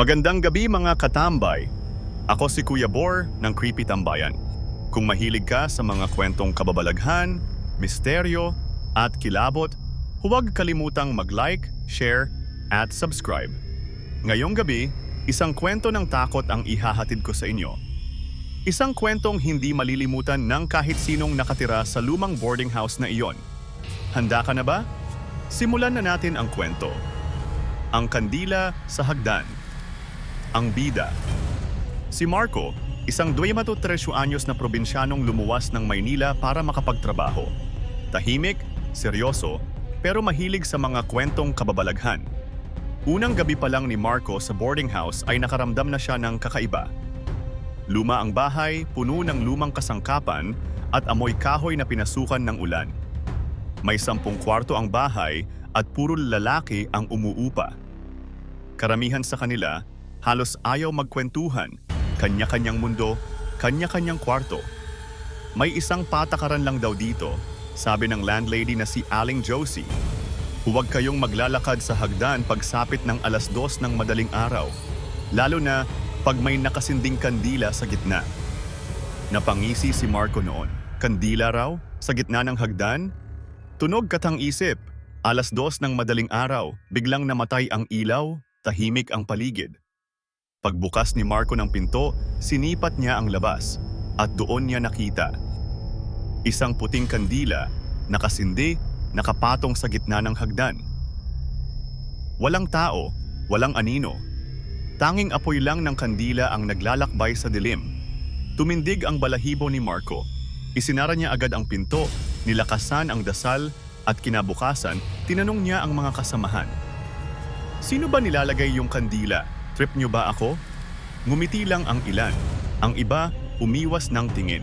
Magandang gabi mga katambay. Ako si Kuya Bor ng Creepy Tambayan. Kung mahilig ka sa mga kwentong kababalaghan, misteryo, at kilabot, huwag kalimutang mag-like, share, at subscribe. Ngayong gabi, isang kwento ng takot ang ihahatid ko sa inyo. Isang kwentong hindi malilimutan ng kahit sinong nakatira sa lumang boarding house na iyon. Handa ka na ba? Simulan na natin ang kwento. Ang kandila sa hagdan. Ang bida. Si Marco, isang 23 anyos na probinsyanong lumuwas ng Maynila para makapagtrabaho. Tahimik, seryoso, pero mahilig sa mga kwentong kababalaghan. Unang gabi pa lang ni Marco sa boarding house ay nakaramdam na siya ng kakaiba. Luma ang bahay, puno ng lumang kasangkapan at amoy kahoy na pinasukan ng ulan. May 10 kwarto ang bahay at puro lalaki ang umuupa. Karamihan sa kanila, halos ayaw magkwentuhan, kanya-kanyang mundo, kanya-kanyang kwarto. May isang patakaran lang daw dito, sabi ng landlady na si Aling Josie. Huwag kayong maglalakad sa hagdan pagsapit ng 2:00 ng madaling araw, lalo na pag may nakasinding kandila sa gitna. Napangisi si Marco noon. Kandila raw? Sa gitna ng hagdan? Tunog katang isip. 2:00 ng madaling araw, biglang namatay ang ilaw, tahimik ang paligid. Pagbukas ni Marco ng pinto, sinipat niya ang labas at doon niya nakita. Isang puting kandila, nakasindi, nakapatong sa gitna ng hagdan. Walang tao, walang anino. Tanging apoy lang ng kandila ang naglalakbay sa dilim. Tumindig ang balahibo ni Marco. Isinara niya agad ang pinto, nilakasan ang dasal at kinabukasan, tinanong niya ang mga kasamahan. Sino ba nilalagay yung kandila? Trip niyo ba ako? Ngumiti lang ang ilan. Ang iba, umiwas ng tingin.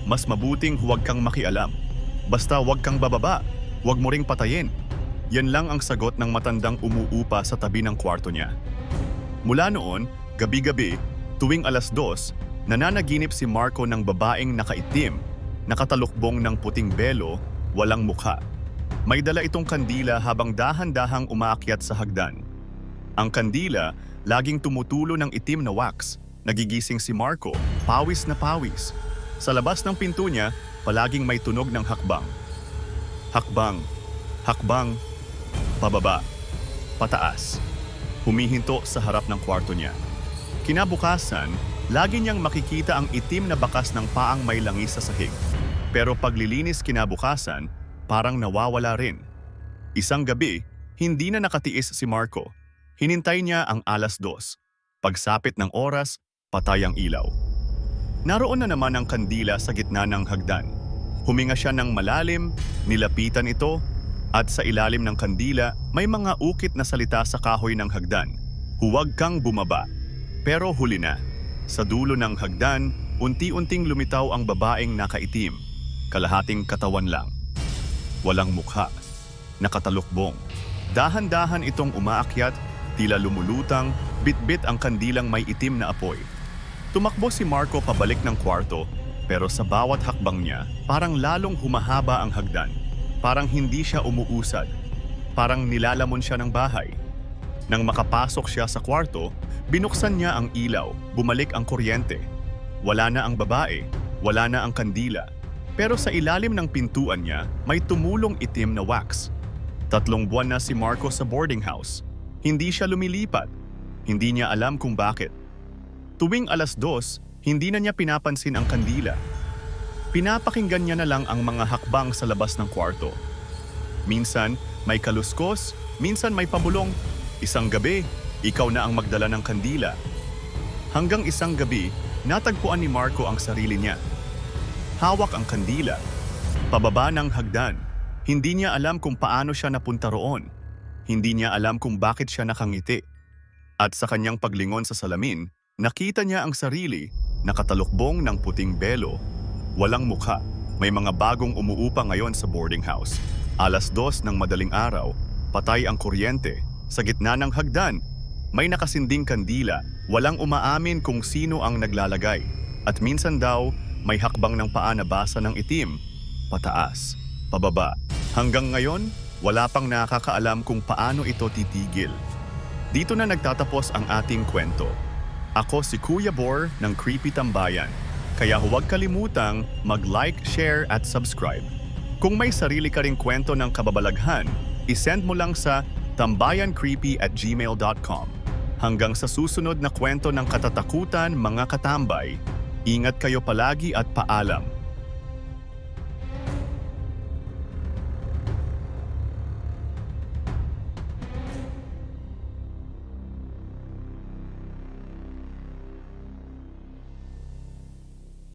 Mas mabuting huwag kang makialam. Basta huwag kang bababa. Huwag mo ring patayin. Yan lang ang sagot ng matandang umuupa sa tabi ng kwarto niya. Mula noon, gabi-gabi, tuwing 2:00, nananaginip si Marco ng babaeng nakaitim, nakatalukbong ng puting belo, walang mukha. May dala itong kandila habang dahan-dahang umaakyat sa hagdan. Ang kandila, laging tumutulo ng itim na wax. Nagigising si Marco, pawis na pawis. Sa labas ng pinto niya, palaging may tunog ng hakbang. Hakbang, hakbang, pababa, pataas. Humihinto sa harap ng kwarto niya. Kinabukasan, lagi niyang makikita ang itim na bakas ng paang may langis sa sahig. Pero paglilinis kinabukasan, parang nawawala rin. Isang gabi, hindi na nakatiis si Marco. Hinintay niya ang 2:00. Pagsapit ng oras, patay ang ilaw. Naroon na naman ang kandila sa gitna ng hagdan. Huminga siya ng malalim, nilapitan ito, at sa ilalim ng kandila may mga ukit na salita sa kahoy ng hagdan. Huwag kang bumaba. Pero huli na. Sa dulo ng hagdan, unti-unting lumitaw ang babaeng nakaitim. Kalahating katawan lang. Walang mukha. Nakatalukbong. Dahan-dahan itong umaakyat, tila lumulutang, bitbit ang kandilang may itim na apoy. Tumakbo si Marco pabalik ng kwarto, pero sa bawat hakbang niya, parang lalong humahaba ang hagdan. Parang hindi siya umuusad. Parang nilalamon siya ng bahay. Nang makapasok siya sa kwarto, binuksan niya ang ilaw, bumalik ang kuryente. Wala na ang babae, wala na ang kandila. Pero sa ilalim ng pintuan niya, may tumulong itim na wax. 3 buwan na si Marco sa boarding house. Hindi siya lumilipat. Hindi niya alam kung bakit. Tuwing 2:00, hindi na niya pinapansin ang kandila. Pinapakinggan niya na lang ang mga hakbang sa labas ng kwarto. Minsan, may kaluskos, minsan may pabulong. Isang gabi, ikaw na ang magdala ng kandila. Hanggang isang gabi, natagpuan ni Marco ang sarili niya. Hawak ang kandila. Pababa ng hagdan. Hindi niya alam kung paano siya napunta roon. Hindi niya alam kung bakit siya nakangiti. At sa kanyang paglingon sa salamin, nakita niya ang sarili, nakatalukbong ng puting belo. Walang mukha. May mga bagong umuupa ngayon sa boarding house. 2:00 ng madaling araw, patay ang kuryente. Sa gitna ng hagdan, may nakasinding kandila. Walang umaamin kung sino ang naglalagay. At minsan daw, may hakbang ng paa na basa ng itim. Pataas, pababa. Hanggang ngayon, wala pang nakakaalam kung paano ito titigil. Dito na nagtatapos ang ating kwento. Ako si Kuya Bor ng Creepy Tambayan. Kaya huwag kalimutang mag-like, share at subscribe. Kung may sarili ka ring kwento ng kababalaghan, isend mo lang sa tambayancreepy@gmail.com. Hanggang sa susunod na kwento ng katatakutan mga katambay, ingat kayo palagi at paalam.